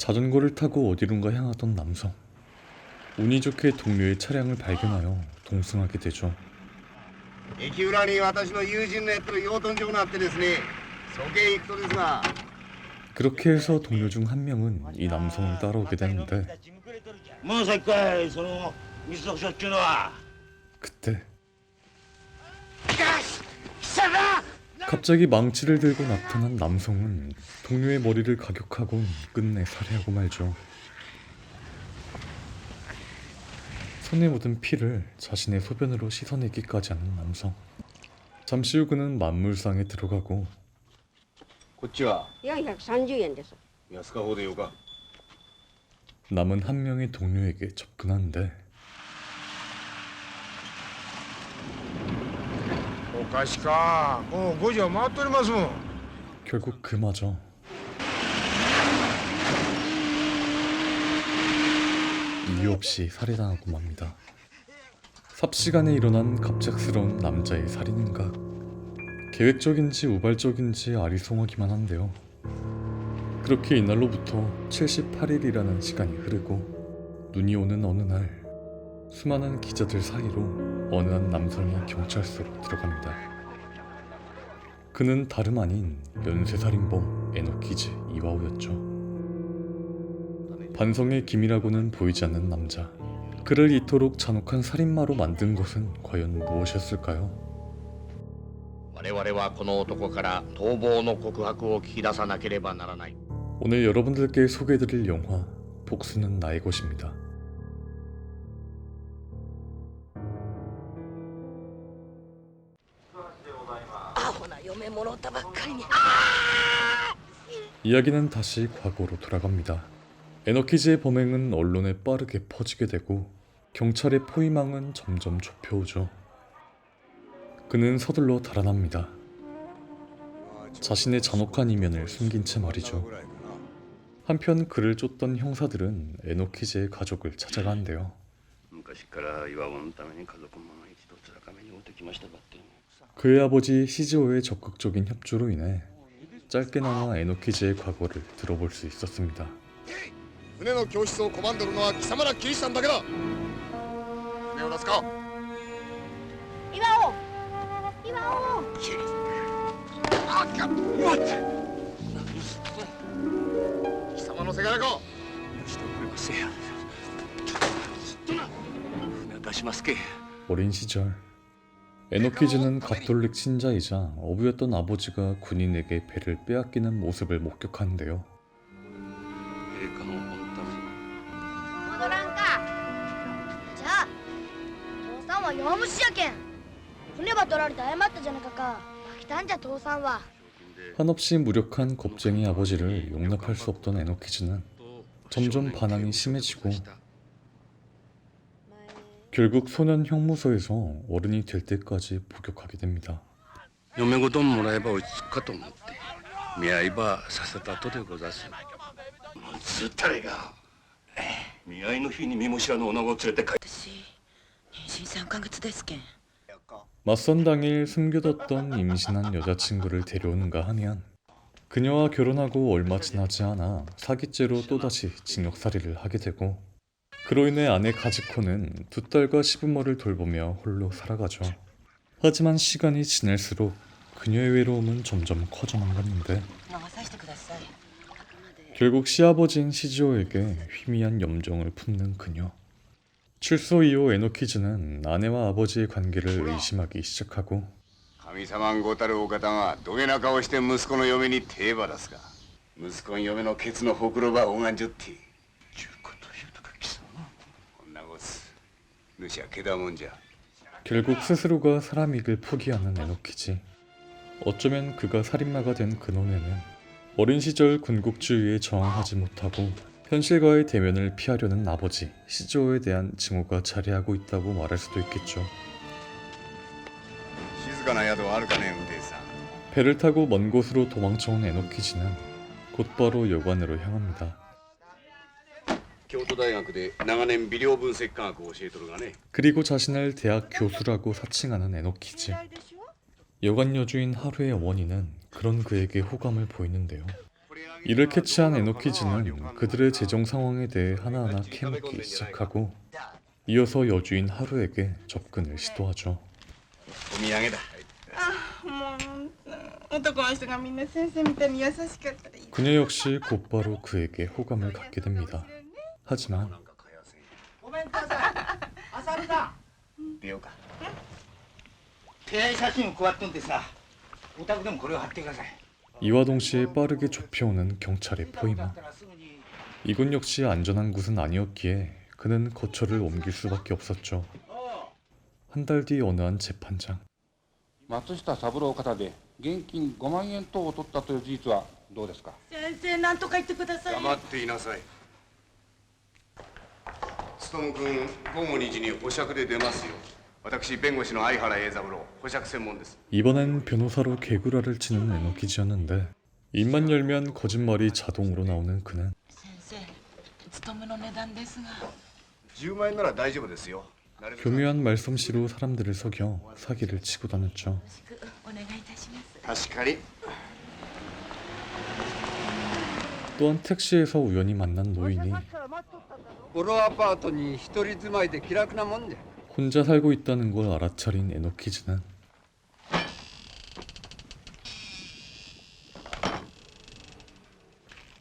자전거를 타고 어디론가 향하던 남성. 운이 좋게 동료의 차량을 발견하여 동승하게 되죠. 駅裏に私の友人のやってる養豚場があってですね、そこへ行くとですが 그렇게 해서 동료 중 한 명은 이 남성을 따라오게 되는데 もうさっきからその水特徴っていうのは 그때 しかし貴様 갑자기 망치를 들고 나타난 남성은 동료의 머리를 가격하고 끝내 살해하고 말죠. 손에 묻은 피를 자신의 소변으로 씻어내기까지 하는 남성. 잠시 후 그는 만물상에 들어가고 こっちは430円です。安か方でよか。 남은 한 명의 동료에게 접근하는데 おかしか。もう5時は回っておりますもん。 결국 그마저 이유 없이 살해당하고 맙니다. 삽시간에 일어난 갑작스러운 남자의 살인 행각. 계획적인지 우발적인지 아리송하기만 한데요. 그렇게 이날로부터 78일이라는 시간이 흐르고 눈이 오는 어느 날 수많은 기자들 사이로 어느 한 남성이 경찰서로 들어갑니다. 그는 다름 아닌 연쇄살인범 에노키즈 이와오였죠. 반성의 기미라고는 보이지 않는 남자. 그를 이토록 잔혹한 살인마로 만든 것은 과연 무엇이었을까요? 我々はこの男から逃亡の告白を聞き出さなければならない。 오늘 여러분들께 소개해드릴 영화 복수는 나의 것입니다. 이야기는 다시 과거로 돌아갑니다. 에너키즈의 범행은 언론에 빠르게 퍼지게 되고 경찰의 포위망은 점점 좁혀오죠. 그는 서둘러 달아납니다. 자신의 잔혹한 이면을 숨긴 채 말이죠. 한편 그를 쫓던 형사들은 에노키즈의 가족을 찾아가는데요. 그의 아버지 시즈오의 적극적인 협조로 인해 짧게나마 에노키즈의 과거를 들어볼 수 있었습니다. 船の教室を拒んでるのは貴様らキリシタンだけだ。船を出すか。岩尾岩尾あっか。待って。貴様のせがれか。してくれません。船出しますけ。 어린 시절 에노키즈는 가톨릭 신자이자 어부였던 아버지가 군인에게 배를 빼앗기는 모습을 목격하는데요. 陛下の御為戻らんか。じゃあ父さんは弱虫やけん。船ば取られて謝ったじゃなかか。飽きたんじゃ父さんは。 한없이 무력한 겁쟁이 아버지를 용납할 수 없던 에노키즈는 점점 반항이 심해지고 결국 소년 형무소에서 어른이 될 때까지 복역하게 됩니다. 嫁ごともらえば落ち着くかと思って見合いばさせたとでござす。つったれが見合いの日に見も知らぬ女子を連れて帰って私妊娠3ヶ月ですけん。 맞선 당일 숨겨뒀던 임신한 여자친구를 데려오는가 하면 그녀와 결혼하고 얼마 지나지 않아 사기죄로 또다시 징역살이를 하게 되고 그로 인해 아내 가즈코는 두 딸과 시부모를 돌보며 홀로 살아가죠. 하지만 시간이 지날수록 그녀의 외로움은 점점 커져만 갔는데 결국 시아버지인 시즈오에게 희미한 염정을 품는 그녀. 출소 이후 에노키즈는 아내와 아버지의 관계를 의심하기 시작하고 神様ごたるお方がどげな顔して息子の嫁に手ば出すか。息子の嫁のケツのほくろば拝んじょって。ちゅうこと言うとか貴様。こんなこつ主はけだもんじゃ。 결국 스스로가 사람이길 포기하는 에노키즈. 어쩌면 그가 살인마가 된 근원에는 어린 시절 군국주의에 저항하지 못하고 현실과의 대면을 피하려는 아버지 시즈오에 대한 증오가 자리하고 있다고 말할 수도 있겠죠. 静かな宿はあるかね運転手さん。 배를 타고 먼 곳으로 도망쳐온 에노키즈는 곧바로 여관으로 향합니다. 京都大学で長年微量分析科学を教えとるがね。 그리고 자신을 대학 교수라고 사칭하는 에노키즈. 여관 여주인 하루의 어머니는 그런 그에게 호감을 보이는데요. 이를 캐치한 에노키즈는 그들의 재정 상황에 대해 하나하나 캐묻기 시작하고 이어서 여주인 하루에게 접근을 시도하죠. お土産だ。もう男の人がみんな先生みたいに優しかったらいい。 그녀 역시 곧바로 그에게 호감을 갖게 됩니다. 하지만 出ようか。手合い写真配っとんでさ、お宅でもこれを貼ってください。 이와 동시에 빠르게 좁혀오는 경찰의 포위망. 이곳 역시 안전한 곳은 아니었기에 그는 거처를 옮길 수밖에 없었죠. 한 달 뒤 어느 한 재판장. 松下三郎方で現金5万円等を取ったという事実はどうですか。先生なんとか言ってくださいよ。黙っていなさい。勉君、午後2時に保釈で出ますよ。私、弁護士の相原栄三郎、保釈専門です。 이번엔 변호사로 개구라를 치는 에노키즈였는데 입만 열면 거짓말이 자동으로 나오는 그는 先生勤めの値段ですが。 10万円なら大丈夫ですよ。 교묘한 말솜씨로 사람들을 속여 사기를 치고 다녔죠. よろしくお願いいたします。確かに。 또한 택시에서 우연히 만난 노인이 ボロアパートに一人住まいで気楽なもんじゃ。 혼자 살고 있다는 걸 알아차린 에노키즈는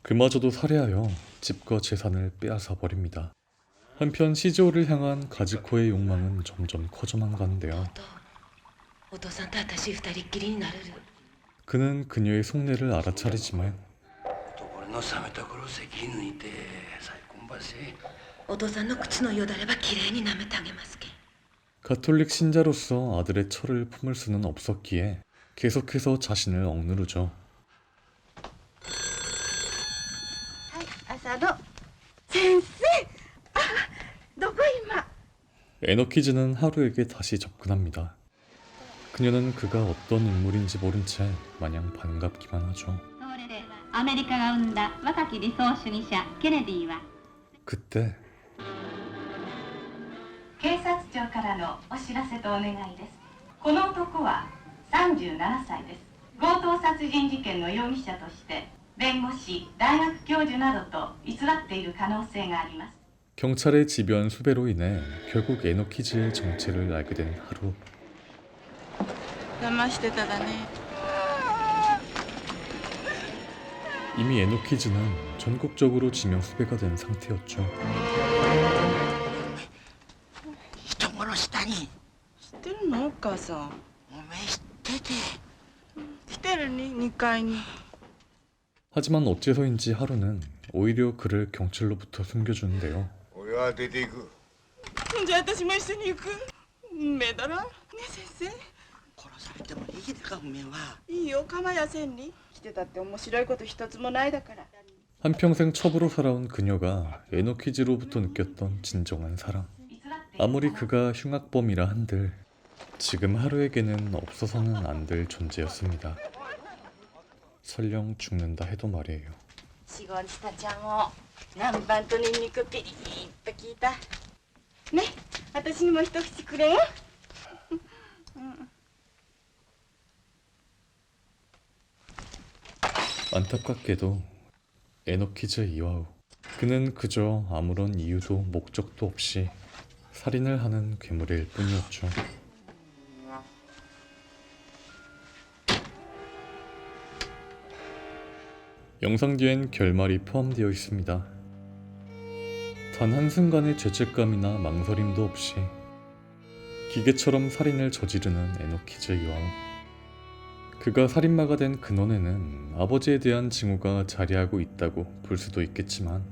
그마저도 살해하여 집과 재산을 빼앗아 버립니다. 한편 시조를 향한 가즈코의 욕망은 점점 커져만 가는데요. お父さんと私二人っきりになれる。 그는 그녀의 속내를 알아차리지만 俺の冷めた頃席抜いて再婚ばし。お父さんの靴のよだればきれいに舐めてあげますけん。 가톨릭 신자로서 아들의 철을 품을 수는 없었기에 계속해서 자신을 억누르죠. はい、朝の先生。あ、どこ今？ 에너키즈는 하루에게 다시 접근합니다. 그녀는 그가 어떤 인물인지 모른 채 마냥 반갑기만 하죠. それでアメリカが生んだ若き理想主義者ケネディは 그때 警察庁からのお知らせとお願いです。この男は37歳です。強盗殺人事件の容疑者として弁護士、大学教授などと偽っている可能性があります。 경찰의 지변 수배로 인해 결국 에너키즈의 정체를 알게 된 하루. 騙してただね。 이미 에노키즈는 전국적으로 지명 수배가 된 상태였죠. 人殺したに。知ってるのお母さん。おめえ知ってて。来てるに2階に。 하지만 어째서인지 하루는 오히려 그를 경찰로부터 숨겨주는데요. 俺は出ていく。じゃあ私も一緒に行く。目だろ？ね先生。 殺されてもいいでかおめえは。いいよ、構いやせんに。来てたって面白いこと一つもないだから。 한평생 첩으로 살아온 그녀가 에노키즈로부터 느꼈던 진정한 사랑. 아무리 그가 흉악범이라 한들 지금 하루에게는 없어서는 안 될 존재였습니다. 설령 죽는다 해도 말이에요. シゴンチタちゃんを南蛮とニンニクピリッと効いた。ね、私にも一口くれよ。 안타깝게도 에노키즈 이와우. 그는 그저 아무런 이유도 목적도 없이 살인을 하는 괴물일 뿐이었죠. 영상 뒤엔 결말이 포함되어 있습니다. 단 한순간의 죄책감이나 망설임도 없이 기계처럼 살인을 저지르는 에노키즈 이와우. 그가 살인마가 된 근원에는 아버지에 대한 징후가 자리하고 있다고 볼 수도 있겠지만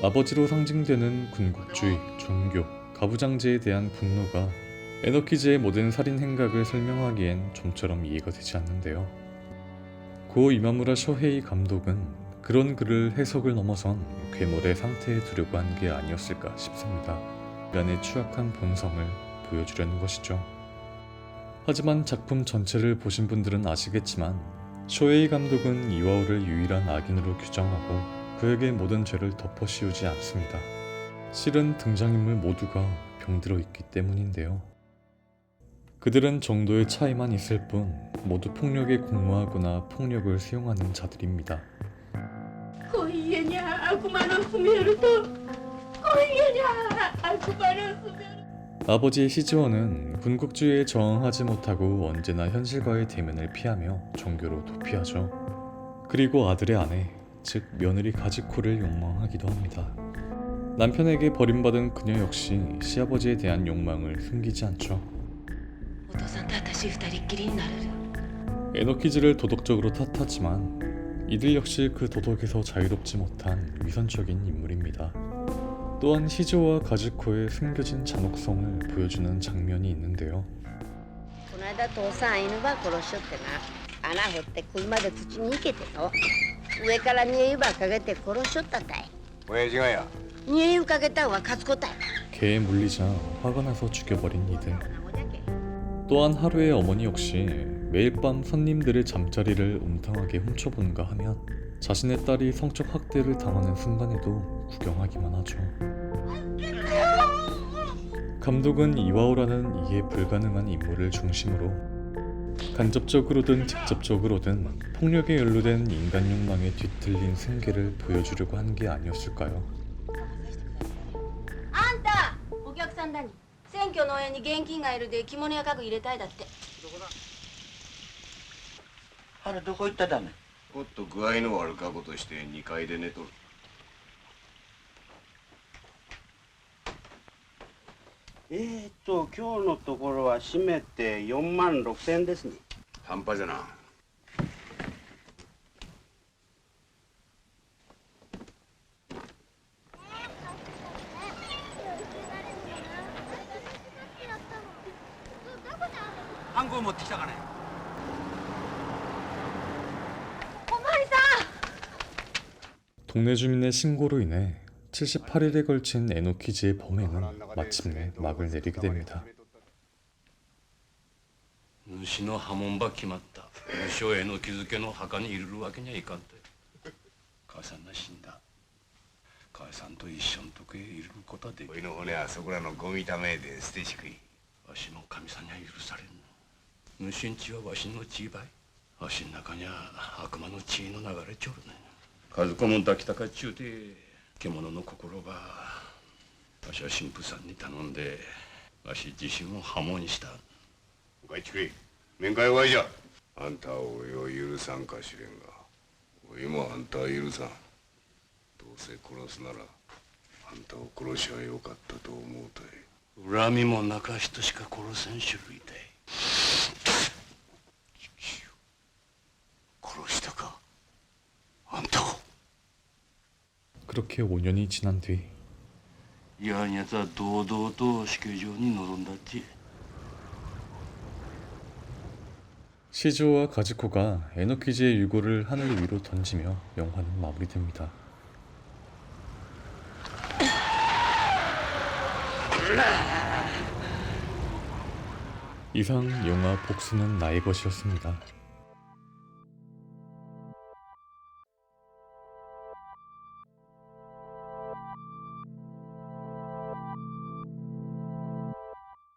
아버지로 상징되는 군국주의, 종교, 가부장제에 대한 분노가 에노키즈의 모든 살인 행각을 설명하기엔 좀처럼 이해가 되지 않는데요. 고 이마무라 쇼헤이 감독은 그런 그를 해석을 넘어선 괴물의 상태에 두려고 한 게 아니었을까 싶습니다. 인간의 추악한 본성을 보여주려는 것이죠. 하지만 작품 전체를 보신 분들은 아시겠지만 쇼헤이 감독은 이와우를 유일한 악인으로 규정하고 그에게 모든 죄를 덮어씌우지 않습니다. 실은 등장인물 모두가 병들어 있기 때문인데요. 그들은 정도의 차이만 있을 뿐 모두 폭력에 공모하거나 폭력을 수용하는 자들입니다. 悪魔の住めると今夜にゃ悪魔の住める 아버지 시즈워는 군국주의에 저항하지 못하고 언제나 현실과의 대면을 피하며 종교로 도피하죠. 그리고 아들의 아내, 즉 며느리 가지코를 욕망하기도 합니다. 남편에게 버림받은 그녀 역시 시아버지에 대한 욕망을 숨기지 않죠. お父さんと私二人っきりになれる 에노키즈를 도덕적으로 탓하지만 이들 역시 그 도덕에서 자유롭지 못한 위선적인 인물입니다. 또한 시즈오와 가즈코의 숨겨진 잔혹성을 보여주는 장면이 있는데요. この間父さん犬ば殺しよってな穴掘って車で土に行けての上から煮え湯ばかけて殺しよったたい親父がや煮え湯かけたんは勝子たい 개에 물리자 화가 나서 죽여버린 이들. 또한 하루의 어머니 역시 매일 밤 손님들의 잠자리를 음탕하게 훔쳐본가 하면 자신의 딸이 성적 학대를 당하는 순간에도 구경하기만 하죠. 감독은 이와오라는 이해 불가능한 인물을 중심으로 간접적으로든 직접적으로든 폭력에 연루된 인간 욕망에 뒤틀린 승계를 보여주려고 한 게 아니었을까요? あんたお客さんだに選挙の応援に現金がいるで着物や家具入れたいだってあれどこ行っただねおっと具合の悪かことして2階で寝とる今日のところは締めて4万6千円ですね半端じゃなハンコ持ってきたかね 동네 주민의 신고로 인해 78일에 걸친 에노키즈의 범행은 마침내 막을 내리게 됩니다. 主の破門ば決まった。無償への気づけの墓に入れるわけにはいかんて。母さんが死んだ。母さんと一緒のとこへ入れることはできる。おいの骨はそこらのゴミためで捨てしくいわしの神さんには許されん。主んちはわしの血ばい。わしの中には悪魔の血の流れちょるね。和子も抱きたかっちゅうて獣の心ばわしは神父さんに頼んでわし自身を破門にした。おかえちくい面会はわいじゃあんたはおいを許さんかしれんがおいもあんたは許さんどうせ殺すならあんたを殺しはよかったと思うたい恨みもなか人しか殺せん種類だい殺したかあんたを 그렇게 5년이 지난 뒤 いやんやつは堂々と死刑場に臨んだっち 시즈오와 가즈코가 에노키즈의 유골을 하늘 위로 던지며 영화는 마무리됩니다. 이상 영화 복수는 나의 것이었습니다.